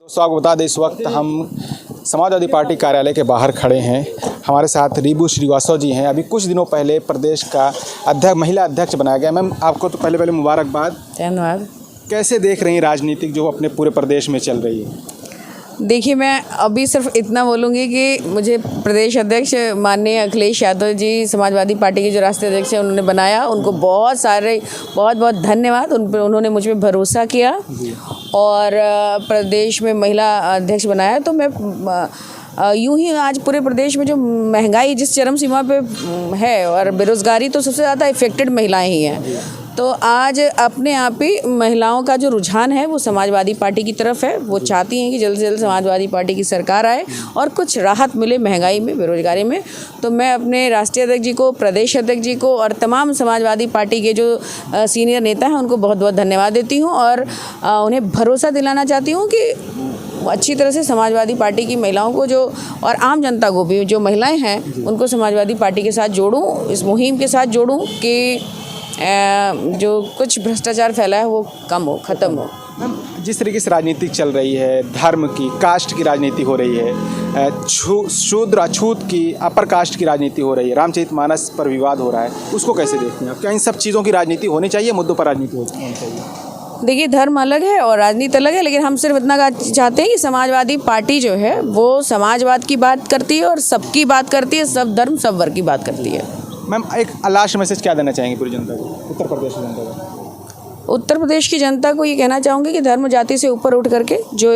दोस्तों आपको बता दें, इस वक्त हम समाजवादी पार्टी कार्यालय के बाहर खड़े हैं। हमारे साथ रीबू श्रीवास्तव जी हैं। अभी कुछ दिनों पहले प्रदेश का महिला अध्यक्ष बनाया गया। मैम, आपको तो पहले मुबारकबाद। धन्यवाद। कैसे देख रही हैं राजनीतिक जो अपने पूरे प्रदेश में चल रही है? देखिए, मैं अभी सिर्फ इतना बोलूँगी कि मुझे प्रदेश अध्यक्ष माननीय अखिलेश यादव जी, समाजवादी पार्टी के जो राष्ट्रीय अध्यक्ष हैं, उन्होंने बनाया। उनको बहुत बहुत धन्यवाद। उन्होंने मुझ पर भरोसा किया और प्रदेश में महिला अध्यक्ष बनाया। तो मैं यूं ही आज पूरे प्रदेश में जो महंगाई जिस चरम सीमा पे है और बेरोज़गारी, तो सबसे ज़्यादा इफ़ेक्टेड महिलाएं ही हैं। तो आज अपने आप ही महिलाओं का जो रुझान है वो समाजवादी पार्टी की तरफ है। वो चाहती हैं कि जल्द से जल्द समाजवादी पार्टी की सरकार आए और कुछ राहत मिले महंगाई में, बेरोजगारी में। तो मैं अपने राष्ट्रीय अध्यक्ष जी को, प्रदेश अध्यक्ष जी को और तमाम समाजवादी पार्टी के जो सीनियर नेता हैं उनको बहुत बहुत धन्यवाद देती हूँ और उन्हें भरोसा दिलाना चाहती हूँ कि अच्छी तरह से समाजवादी पार्टी की महिलाओं को जो और आम जनता को भी, जो महिलाएं हैं उनको समाजवादी पार्टी के साथ जोड़ूं, इस मुहिम के साथ जोड़ूं कि जो कुछ भ्रष्टाचार फैला है वो कम हो, ख़त्म हो। जिस तरीके से राजनीति चल रही है, धर्म की, कास्ट की राजनीति हो रही है, शूद्र अछूत की, अपर कास्ट की राजनीति हो रही है, रामचरितमानस पर विवाद हो रहा है, उसको कैसे देखते हैं आप? क्या इन सब चीज़ों की राजनीति होनी चाहिए, मुद्दों पर राजनीति होनी चाहिए? देखिए, धर्म अलग है और राजनीति अलग है, लेकिन हम सिर्फ इतना चाहते हैं कि समाजवादी पार्टी जो है वो समाजवाद की बात करती है और सबकी बात करती है, सब धर्म सब वर्ग की बात करती है। मैम, एक लास्ट मैसेज क्या देना चाहेंगे पूरी जनता को, उत्तर प्रदेश की जनता को? उत्तर प्रदेश की जनता को ये कहना चाहूँगी कि धर्म जाति से ऊपर उठ करके जो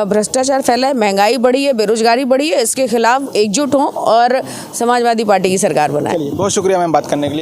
भ्रष्टाचार फैला है, महंगाई बढ़ी है, बेरोजगारी बढ़ी है, इसके खिलाफ एकजुट हों और समाजवादी पार्टी की सरकार बनाएं। बहुत शुक्रिया मैम बात करने के लिए।